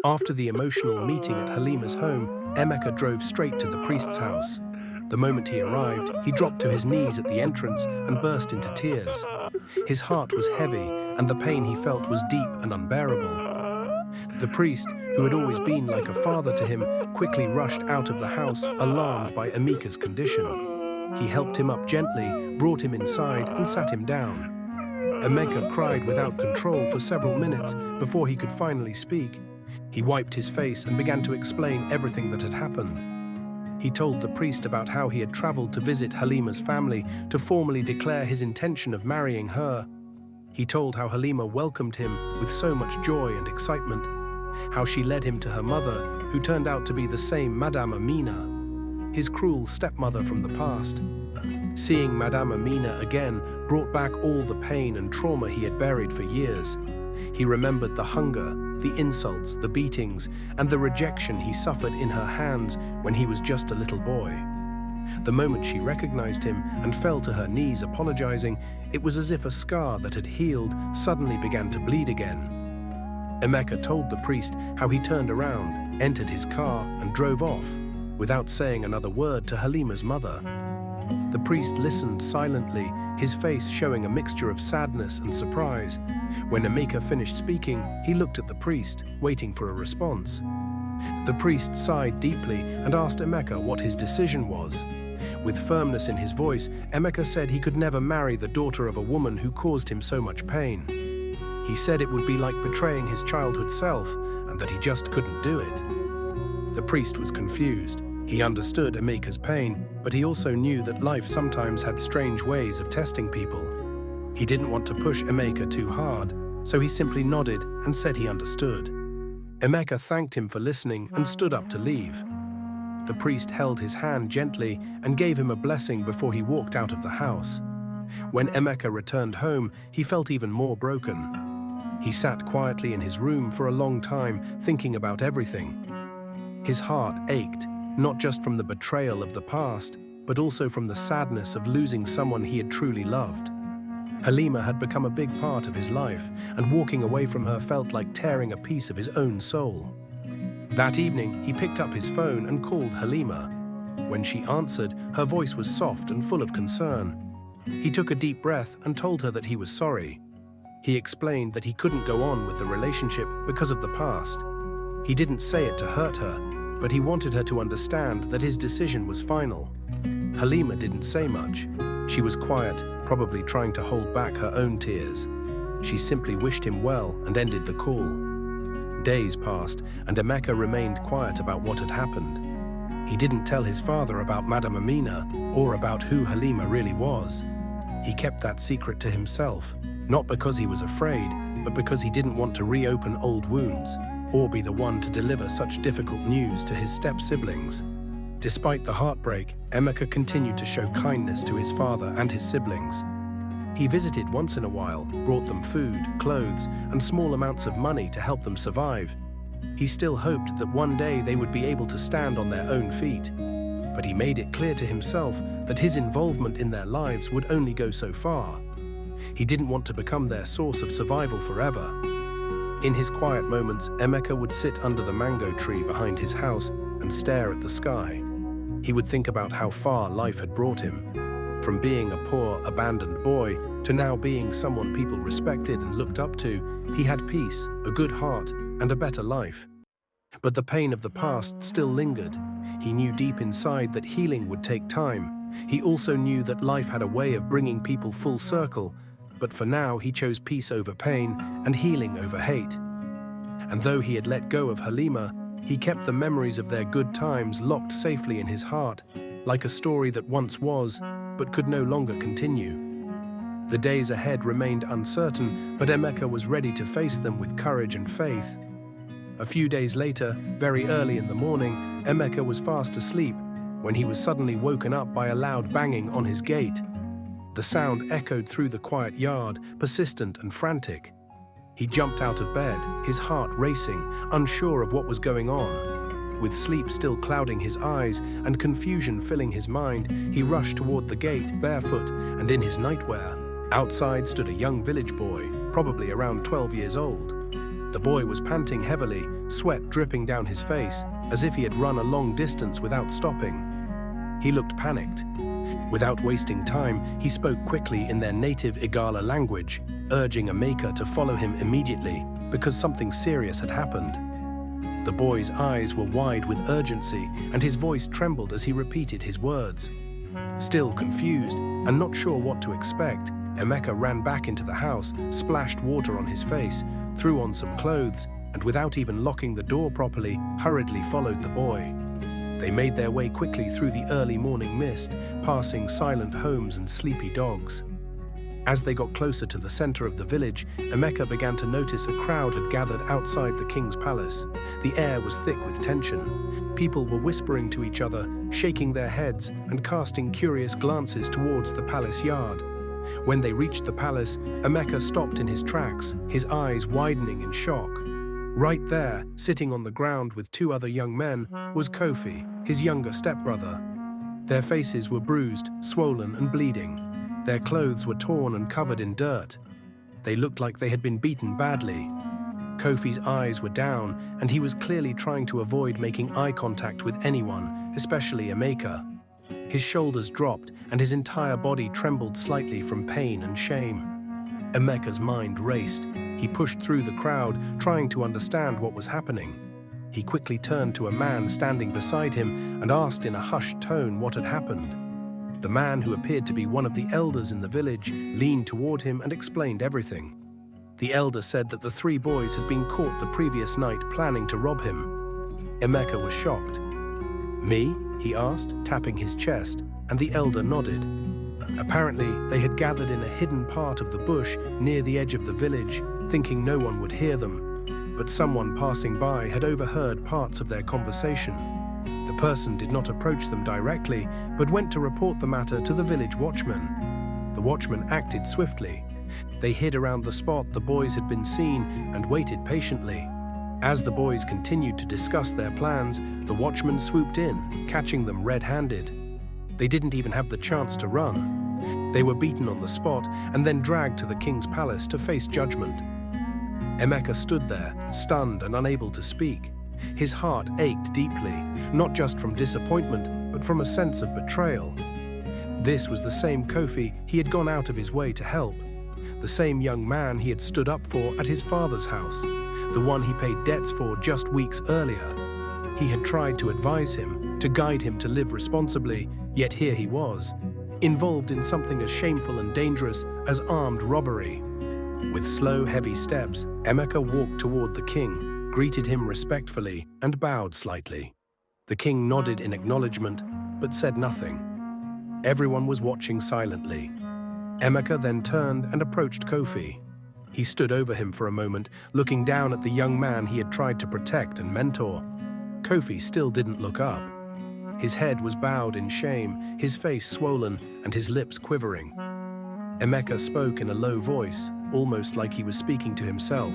After the emotional meeting at Halima's home, Emeka drove straight to the priest's house. The moment he arrived, he dropped to his knees at the entrance and burst into tears. His heart was heavy, and the pain he felt was deep and unbearable. The priest, who had always been like a father to him, quickly rushed out of the house, alarmed by Emeka's condition. He helped him up gently, brought him inside, and sat him down. Emeka cried without control for several minutes before he could finally speak. He wiped his face and began to explain everything that had happened. He told the priest about how he had traveled to visit Halima's family to formally declare his intention of marrying her. He told how Halima welcomed him with so much joy and excitement, how she led him to her mother, who turned out to be the same Madame Amina, his cruel stepmother from the past. Seeing Madame Amina again brought back all the pain and trauma he had buried for years. He remembered the hunger, the insults, the beatings, and the rejection he suffered in her hands when he was just a little boy. The moment she recognized him and fell to her knees apologizing, it was as if a scar that had healed suddenly began to bleed again. Emeka told the priest how he turned around, entered his car, and drove off, without saying another word to Halima's mother. The priest listened silently, his face showing a mixture of sadness and surprise. When Emeka finished speaking, he looked at the priest, waiting for a response. The priest sighed deeply and asked Emeka what his decision was. With firmness in his voice, Emeka said he could never marry the daughter of a woman who caused him so much pain. He said it would be like betraying his childhood self, and that he just couldn't do it. The priest was confused. He understood Emeka's pain, but he also knew that life sometimes had strange ways of testing people. He didn't want to push Emeka too hard, so he simply nodded and said he understood. Emeka thanked him for listening and stood up to leave. The priest held his hand gently and gave him a blessing before he walked out of the house. When Emeka returned home, he felt even more broken. He sat quietly in his room for a long time, thinking about everything. His heart ached, not just from the betrayal of the past, but also from the sadness of losing someone he had truly loved. Halima had become a big part of his life, and walking away from her felt like tearing a piece of his own soul. That evening, he picked up his phone and called Halima. When she answered, her voice was soft and full of concern. He took a deep breath and told her that he was sorry. He explained that he couldn't go on with the relationship because of the past. He didn't say it to hurt her, but he wanted her to understand that his decision was final. Halima didn't say much. She was quiet, probably trying to hold back her own tears. She simply wished him well and ended the call. Days passed, and Emeka remained quiet about what had happened. He didn't tell his father about Madame Amina or about who Halima really was. He kept that secret to himself, not because he was afraid, but because he didn't want to reopen old wounds or be the one to deliver such difficult news to his step-siblings. Despite the heartbreak, Emeka continued to show kindness to his father and his siblings. He visited once in a while, brought them food, clothes, and small amounts of money to help them survive. He still hoped that one day they would be able to stand on their own feet. But he made it clear to himself that his involvement in their lives would only go so far. He didn't want to become their source of survival forever. In his quiet moments, Emeka would sit under the mango tree behind his house and stare at the sky. He would think about how far life had brought him. From being a poor, abandoned boy to now being someone people respected and looked up to, he had peace, a good heart, and a better life. But the pain of the past still lingered. He knew deep inside that healing would take time. He also knew that life had a way of bringing people full circle, but for now he chose peace over pain and healing over hate. And though he had let go of Halima, he kept the memories of their good times locked safely in his heart, like a story that once was, but could no longer continue. The days ahead remained uncertain, but Emeka was ready to face them with courage and faith. A few days later, very early in the morning, Emeka was fast asleep when he was suddenly woken up by a loud banging on his gate. The sound echoed through the quiet yard, persistent and frantic. He jumped out of bed, his heart racing, unsure of what was going on. With sleep still clouding his eyes and confusion filling his mind, he rushed toward the gate, barefoot and in his nightwear. Outside stood a young village boy, probably around 12 years old. The boy was panting heavily, sweat dripping down his face, as if he had run a long distance without stopping. He looked panicked. Without wasting time, he spoke quickly in their native Igala language, urging Emeka to follow him immediately because something serious had happened. The boy's eyes were wide with urgency, and his voice trembled as he repeated his words. Still confused and not sure what to expect, Emeka ran back into the house, splashed water on his face, threw on some clothes, and without even locking the door properly, hurriedly followed the boy. They made their way quickly through the early morning mist, passing silent homes and sleepy dogs. As they got closer to the center of the village, Emeka began to notice a crowd had gathered outside the king's palace. The air was thick with tension. People were whispering to each other, shaking their heads, and casting curious glances towards the palace yard. When they reached the palace, Emeka stopped in his tracks, his eyes widening in shock. Right there, sitting on the ground with two other young men, was Kofi, his younger stepbrother. Their faces were bruised, swollen, and bleeding. Their clothes were torn and covered in dirt. They looked like they had been beaten badly. Kofi's eyes were down, and he was clearly trying to avoid making eye contact with anyone, especially Emeka. His shoulders dropped, and his entire body trembled slightly from pain and shame. Emeka's mind raced. He pushed through the crowd, trying to understand what was happening. He quickly turned to a man standing beside him and asked in a hushed tone what had happened. The man, who appeared to be one of the elders in the village, leaned toward him and explained everything. The elder said that the three boys had been caught the previous night planning to rob him. Emeka was shocked. "Me?" he asked, tapping his chest, and the elder nodded. Apparently, they had gathered in a hidden part of the bush near the edge of the village, thinking no one would hear them. But someone passing by had overheard parts of their conversation. The person did not approach them directly, but went to report the matter to the village watchman. The watchman acted swiftly. They hid around the spot the boys had been seen and waited patiently. As the boys continued to discuss their plans, the watchman swooped in, catching them red-handed. They didn't even have the chance to run. They were beaten on the spot and then dragged to the king's palace to face judgment. Emeka stood there, stunned and unable to speak. His heart ached deeply, not just from disappointment, but from a sense of betrayal. This was the same Kofi he had gone out of his way to help, the same young man he had stood up for at his father's house, the one he paid debts for just weeks earlier. He had tried to advise him, to guide him to live responsibly, yet here he was, involved in something as shameful and dangerous as armed robbery. With slow, heavy steps, Emeka walked toward the king, greeted him respectfully, and bowed slightly. The king nodded in acknowledgement, but said nothing. Everyone was watching silently. Emeka then turned and approached Kofi. He stood over him for a moment, looking down at the young man he had tried to protect and mentor. Kofi still didn't look up. His head was bowed in shame, his face swollen, and his lips quivering. Emeka spoke in a low voice, almost like he was speaking to himself.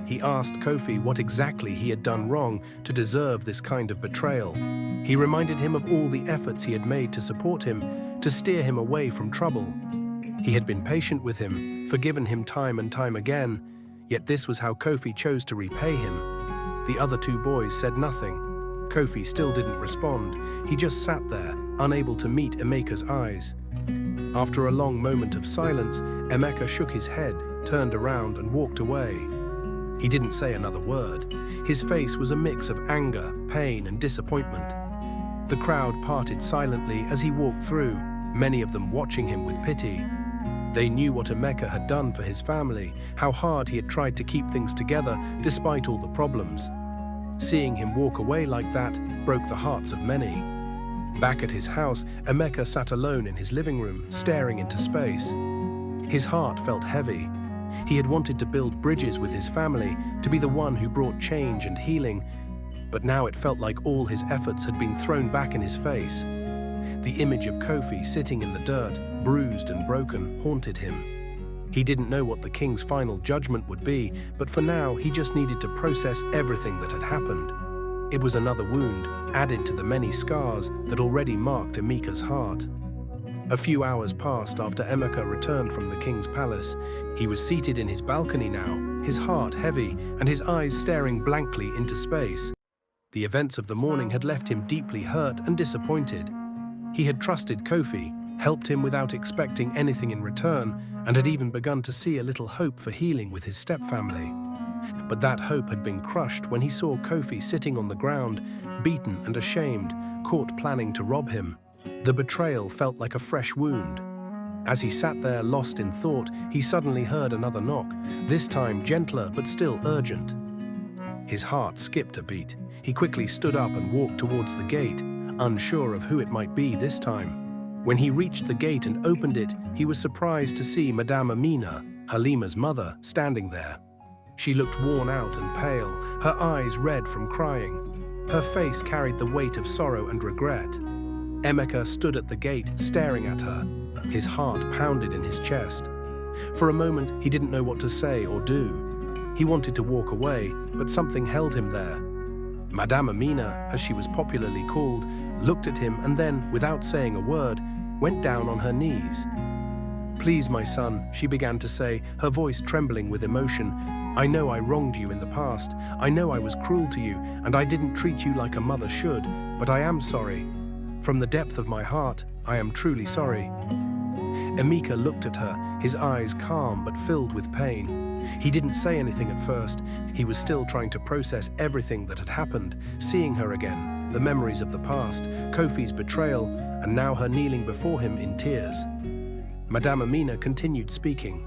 He asked Kofi what exactly he had done wrong to deserve this kind of betrayal. He reminded him of all the efforts he had made to support him, to steer him away from trouble. He had been patient with him, forgiven him time and time again, yet this was how Kofi chose to repay him. The other two boys said nothing. Kofi still didn't respond. He just sat there, unable to meet Emeka's eyes. After a long moment of silence, Emeka shook his head, turned around and walked away. He didn't say another word. His face was a mix of anger, pain, and disappointment. The crowd parted silently as he walked through, many of them watching him with pity. They knew what Emeka had done for his family, how hard he had tried to keep things together despite all the problems. Seeing him walk away like that broke the hearts of many. Back at his house, Emeka sat alone in his living room, staring into space. His heart felt heavy. He had wanted to build bridges with his family, to be the one who brought change and healing, but now it felt like all his efforts had been thrown back in his face. The image of Kofi sitting in the dirt, bruised and broken, haunted him. He didn't know what the king's final judgment would be, but for now he just needed to process everything that had happened. It was another wound, added to the many scars that already marked Emeka's heart. A few hours passed after Emeka returned from the king's palace. He was seated in his balcony now, his heart heavy and his eyes staring blankly into space. The events of the morning had left him deeply hurt and disappointed. He had trusted Kofi, helped him without expecting anything in return, and had even begun to see a little hope for healing with his stepfamily. But that hope had been crushed when he saw Kofi sitting on the ground, beaten and ashamed, caught planning to rob him. The betrayal felt like a fresh wound. As he sat there lost in thought, he suddenly heard another knock, this time gentler but still urgent. His heart skipped a beat. He quickly stood up and walked towards the gate, unsure of who it might be this time. When he reached the gate and opened it, he was surprised to see Madame Amina, Halima's mother, standing there. She looked worn out and pale, her eyes red from crying. Her face carried the weight of sorrow and regret. Emeka stood at the gate, staring at her. His heart pounded in his chest. For a moment, he didn't know what to say or do. He wanted to walk away, but something held him there. Madame Amina, as she was popularly called, looked at him and then, without saying a word, went down on her knees. "Please, my son," she began to say, her voice trembling with emotion. "I know I wronged you in the past. I know I was cruel to you, and I didn't treat you like a mother should, but I am sorry. From the depth of my heart, I am truly sorry." Emeka looked at her, his eyes calm but filled with pain. He didn't say anything at first. He was still trying to process everything that had happened, seeing her again, the memories of the past, Kofi's betrayal, and now her kneeling before him in tears. Madame Amina continued speaking.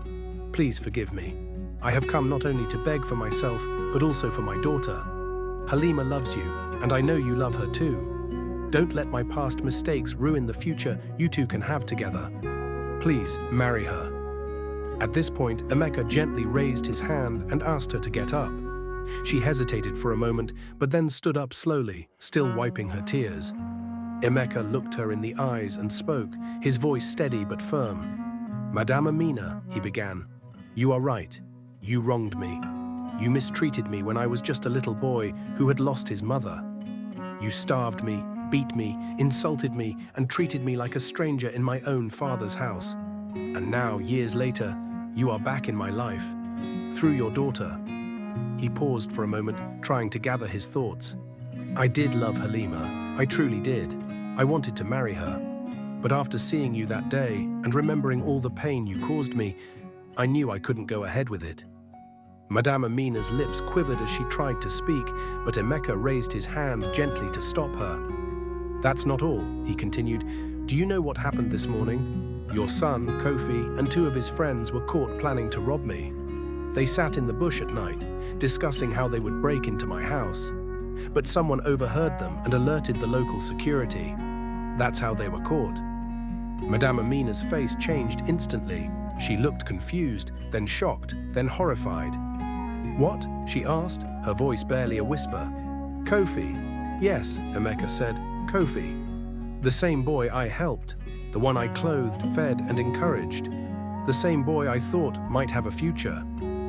"Please forgive me. I have come not only to beg for myself, but also for my daughter. Halima loves you, and I know you love her too. Don't let my past mistakes ruin the future you two can have together. Please, marry her." At this point, Emeka gently raised his hand and asked her to get up. She hesitated for a moment, but then stood up slowly, still wiping her tears. Emeka looked her in the eyes and spoke, his voice steady but firm. "Madame Amina," he began, "you are right. You wronged me. You mistreated me when I was just a little boy who had lost his mother. You starved me, beat me, insulted me, and treated me like a stranger in my own father's house. And now, years later, you are back in my life, through your daughter." He paused for a moment, trying to gather his thoughts. "I did love Halima, I truly did. I wanted to marry her. But after seeing you that day and remembering all the pain you caused me, I knew I couldn't go ahead with it." Madame Amina's lips quivered as she tried to speak, but Emeka raised his hand gently to stop her. "That's not all," he continued. "Do you know what happened this morning? Your son, Kofi, and 2 of his friends were caught planning to rob me. They sat in the bush at night, discussing how they would break into my house. But someone overheard them and alerted the local security. That's how they were caught." Madame Amina's face changed instantly. She looked confused, then shocked, then horrified. "What?" she asked, her voice barely a whisper. "Kofi." "Yes," Emeka said, "Kofi. The same boy I helped, the one I clothed, fed, and encouraged. The same boy I thought might have a future.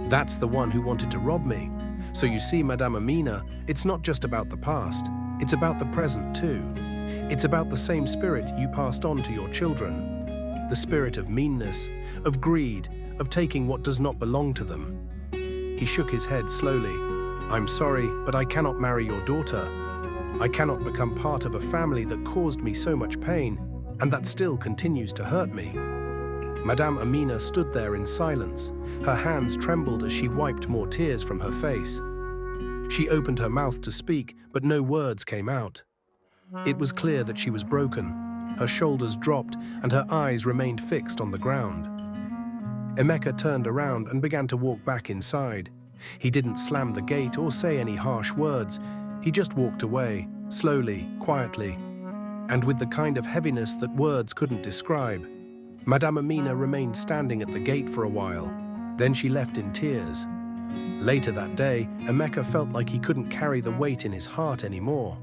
That's the one who wanted to rob me. So you see, Madame Amina, it's not just about the past, it's about the present too. It's about the same spirit you passed on to your children. The spirit of meanness, of greed, of taking what does not belong to them." He shook his head slowly. "I'm sorry, but I cannot marry your daughter. I cannot become part of a family that caused me so much pain, and that still continues to hurt me." Madame Amina stood there in silence. Her hands trembled as she wiped more tears from her face. She opened her mouth to speak, but no words came out. It was clear that she was broken. Her shoulders dropped, and her eyes remained fixed on the ground. Emeka turned around and began to walk back inside. He didn't slam the gate or say any harsh words. He just walked away, slowly, quietly, and with the kind of heaviness that words couldn't describe. Madame Amina remained standing at the gate for a while. Then she left in tears. Later that day, Emeka felt like he couldn't carry the weight in his heart anymore.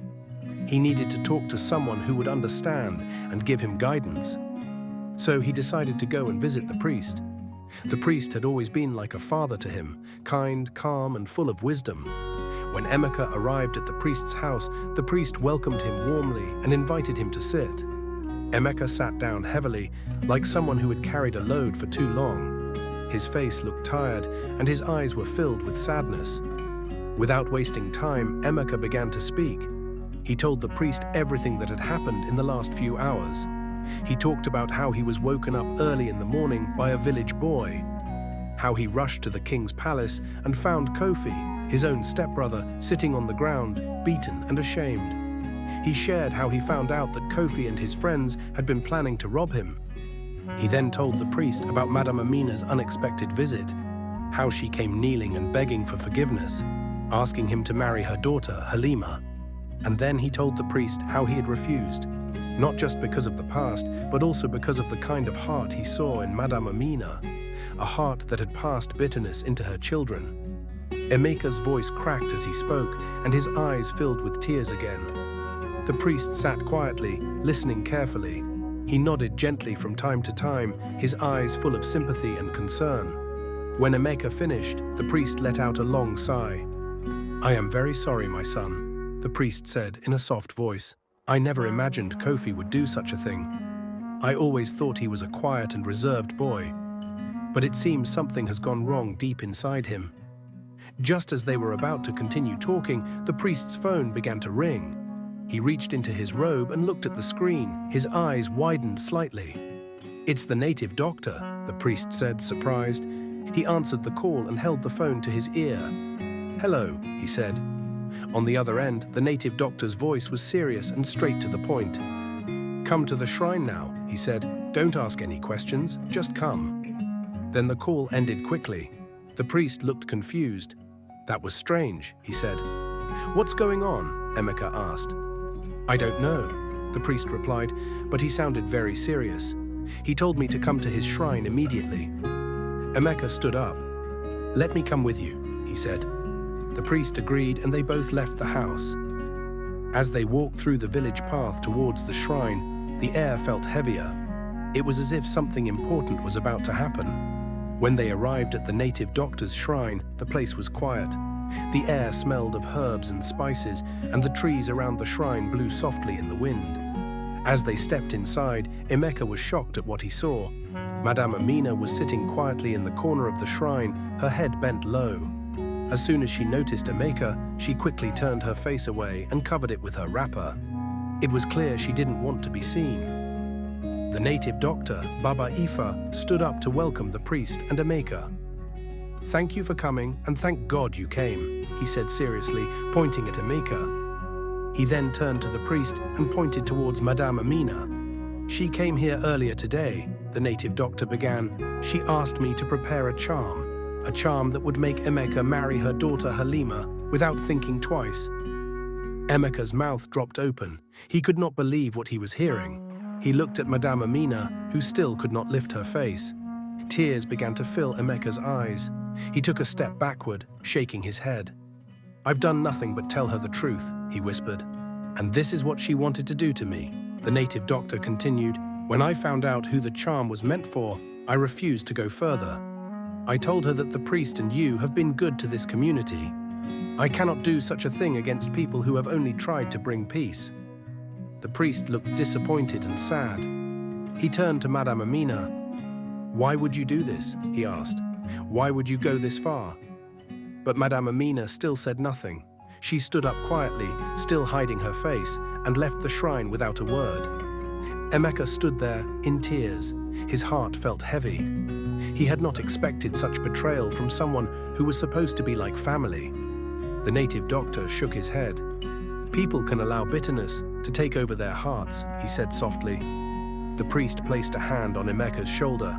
He needed to talk to someone who would understand and give him guidance. So he decided to go and visit the priest. The priest had always been like a father to him, kind, calm, and full of wisdom. When Emeka arrived at the priest's house, the priest welcomed him warmly and invited him to sit. Emeka sat down heavily, like someone who had carried a load for too long. His face looked tired, and his eyes were filled with sadness. Without wasting time, Emeka began to speak. He told the priest everything that had happened in the last few hours. He talked about how he was woken up early in the morning by a village boy, how he rushed to the king's palace and found Kofi, his own stepbrother, sitting on the ground, beaten and ashamed. He shared how he found out that Kofi and his friends had been planning to rob him. He then told the priest about Madame Amina's unexpected visit, how she came kneeling and begging for forgiveness, asking him to marry her daughter, Halima. And then he told the priest how he had refused, not just because of the past, but also because of the kind of heart he saw in Madame Amina, a heart that had passed bitterness into her children. Emeka's voice cracked as he spoke, and his eyes filled with tears again. The priest sat quietly, listening carefully. He nodded gently from time to time, his eyes full of sympathy and concern. When Emeka finished, the priest let out a long sigh. "I am very sorry, my son," the priest said in a soft voice. "I never imagined Kofi would do such a thing. I always thought he was a quiet and reserved boy. But it seems something has gone wrong deep inside him." Just as they were about to continue talking, the priest's phone began to ring. He reached into his robe and looked at the screen. His eyes widened slightly. "It's the native doctor," the priest said, surprised. He answered the call and held the phone to his ear. "Hello," he said. On the other end, the native doctor's voice was serious and straight to the point. "Come to the shrine now," he said. "Don't ask any questions, just come." Then the call ended quickly. The priest looked confused. "That was strange," he said. "What's going on?" Emeka asked. "I don't know," the priest replied, but he sounded very serious. He told me to come to his shrine immediately. Emeka stood up. "Let me come with you," he said. The priest agreed, and they both left the house. As they walked through the village path towards the shrine, the air felt heavier. It was as if something important was about to happen. When they arrived at the native doctor's shrine, the place was quiet. The air smelled of herbs and spices, and the trees around the shrine blew softly in the wind. As they stepped inside, Emeka was shocked at what he saw. Madame Amina was sitting quietly in the corner of the shrine, her head bent low. As soon as she noticed Emeka, she quickly turned her face away and covered it with her wrapper. It was clear she didn't want to be seen. The native doctor, Baba Ifa, stood up to welcome the priest and Emeka. "Thank you for coming, and thank God you came," he said seriously, pointing at Emeka. He then turned to the priest and pointed towards Madame Amina. "She came here earlier today," the native doctor began. "She asked me to prepare a charm that would make Emeka marry her daughter Halima without thinking twice." Emeka's mouth dropped open. He could not believe what he was hearing. He looked at Madame Amina, who still could not lift her face. Tears began to fill Emeka's eyes. He took a step backward, shaking his head. "I've done nothing but tell her the truth," he whispered. "And this is what she wanted to do to me," the native doctor continued. "When I found out who the charm was meant for, I refused to go further. I told her that the priest and you have been good to this community. I cannot do such a thing against people who have only tried to bring peace." The priest looked disappointed and sad. He turned to Madame Amina. "Why would you do this?" he asked. "Why would you go this far?" But Madame Amina still said nothing. She stood up quietly, still hiding her face, and left the shrine without a word. Emeka stood there in tears. His heart felt heavy. He had not expected such betrayal from someone who was supposed to be like family. The native doctor shook his head. "People can allow bitterness to take over their hearts," he said softly. The priest placed a hand on Emeka's shoulder.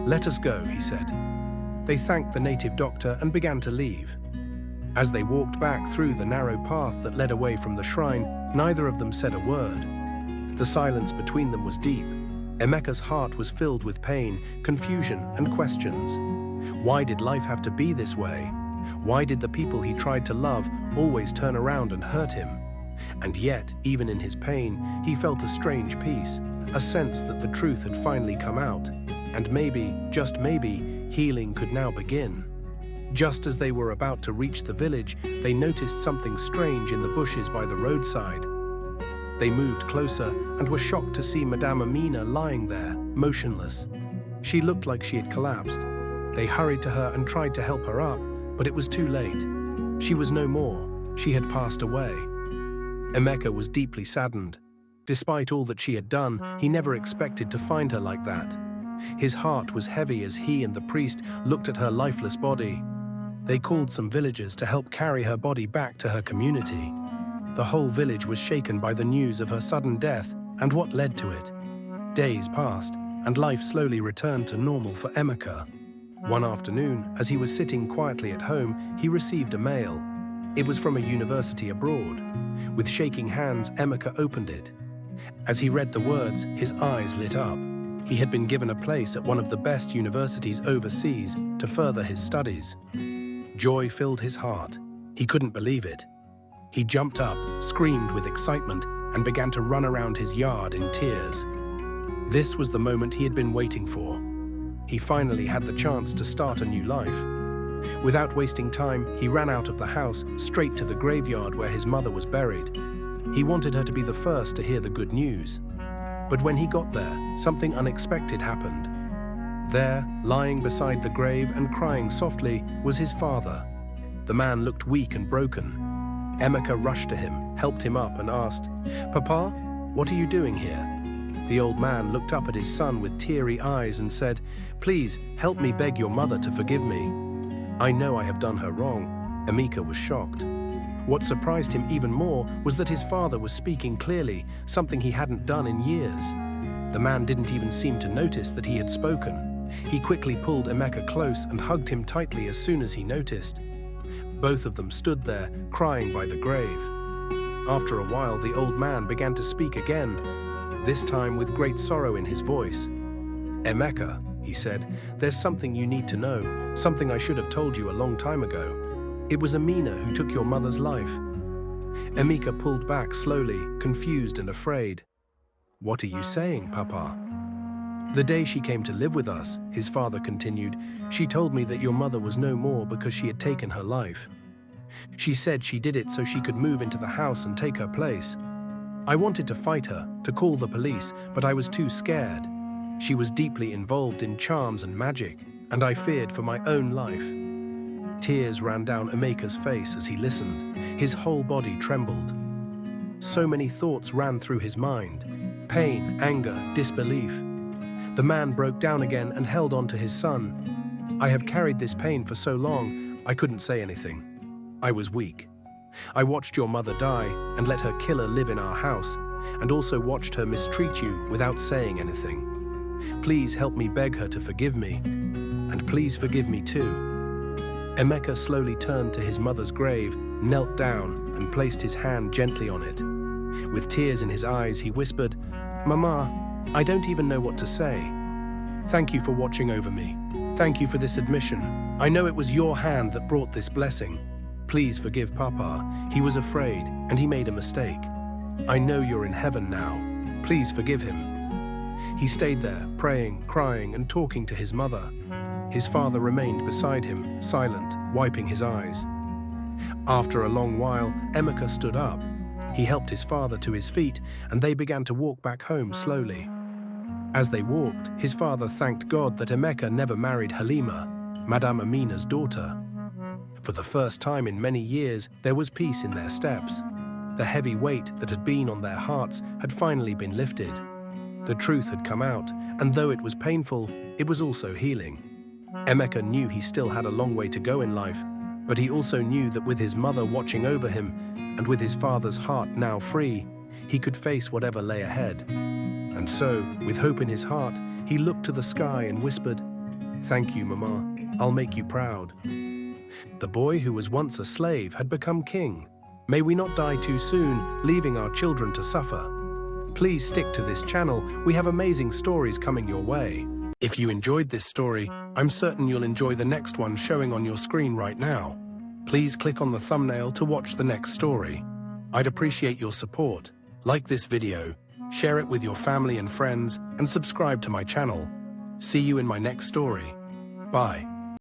"Let us go," he said. They thanked the native doctor and began to leave. As they walked back through the narrow path that led away from the shrine, neither of them said a word. The silence between them was deep. Emeka's heart was filled with pain, confusion, and questions. Why did life have to be this way? Why did the people he tried to love always turn around and hurt him? And yet, even in his pain, he felt a strange peace, a sense that the truth had finally come out. And maybe, just maybe, healing could now begin. Just as they were about to reach the village, they noticed something strange in the bushes by the roadside. They moved closer and were shocked to see Madame Amina lying there, motionless. She looked like she had collapsed. They hurried to her and tried to help her up, but it was too late. She was no more. She had passed away. Emeka was deeply saddened. Despite all that she had done, he never expected to find her like that. His heart was heavy as he and the priest looked at her lifeless body. They called some villagers to help carry her body back to her community. The whole village was shaken by the news of her sudden death and what led to it. Days passed, and life slowly returned to normal for Emeka. One afternoon, as he was sitting quietly at home, he received a mail. It was from a university abroad. With shaking hands, Emeka opened it. As he read the words, his eyes lit up. He had been given a place at one of the best universities overseas to further his studies. Joy filled his heart. He couldn't believe it. He jumped up, screamed with excitement, and began to run around his yard in tears. This was the moment he had been waiting for. He finally had the chance to start a new life. Without wasting time, he ran out of the house, straight to the graveyard where his mother was buried. He wanted her to be the first to hear the good news. But when he got there, something unexpected happened. There, lying beside the grave and crying softly, was his father. The man looked weak and broken. Emeka rushed to him, helped him up and asked, "Papa, what are you doing here?" The old man looked up at his son with teary eyes and said, "Please, help me beg your mother to forgive me. I know I have done her wrong." Emeka was shocked. What surprised him even more was that his father was speaking clearly, something he hadn't done in years. The man didn't even seem to notice that he had spoken. He quickly pulled Emeka close and hugged him tightly as soon as he noticed. Both of them stood there, crying by the grave. After a while, the old man began to speak again, this time with great sorrow in his voice. "Emeka," he said, "there's something you need to know, something I should have told you a long time ago. It was Amina who took your mother's life." Emeka pulled back slowly, confused and afraid. "What are you saying, Papa?" "The day she came to live with us," his father continued, "she told me that your mother was no more because she had taken her life. She said she did it so she could move into the house and take her place. I wanted to fight her, to call the police, but I was too scared. She was deeply involved in charms and magic, and I feared for my own life." Tears ran down Emeka's face as he listened. His whole body trembled. So many thoughts ran through his mind: pain, anger, disbelief. The man broke down again and held on to his son. "I have carried this pain for so long, I couldn't say anything. I was weak. I watched your mother die and let her killer live in our house, and also watched her mistreat you without saying anything. Please help me beg her to forgive me, and please forgive me too." Emeka slowly turned to his mother's grave, knelt down, and placed his hand gently on it. With tears in his eyes, he whispered, "Mama, I don't even know what to say. Thank you for watching over me. Thank you for this admission. I know it was your hand that brought this blessing. Please forgive Papa. He was afraid, and he made a mistake. I know you're in heaven now. Please forgive him." He stayed there, praying, crying, and talking to his mother. His father remained beside him, silent, wiping his eyes. After a long while, Emeka stood up. He helped his father to his feet, and they began to walk back home slowly. As they walked, his father thanked God that Emeka never married Halima, Madame Amina's daughter. For the first time in many years, there was peace in their steps. The heavy weight that had been on their hearts had finally been lifted. The truth had come out, and though it was painful, it was also healing. Emeka knew he still had a long way to go in life, but he also knew that with his mother watching over him, and with his father's heart now free, he could face whatever lay ahead. And so, with hope in his heart, he looked to the sky and whispered, "Thank you, Mama. I'll make you proud." The boy who was once a slave had become king. May we not die too soon, leaving our children to suffer. Please stick to this channel. We have amazing stories coming your way. If you enjoyed this story, I'm certain you'll enjoy the next one showing on your screen right now. Please click on the thumbnail to watch the next story. I'd appreciate your support. Like this video, share it with your family and friends, and subscribe to my channel. See you in my next story. Bye.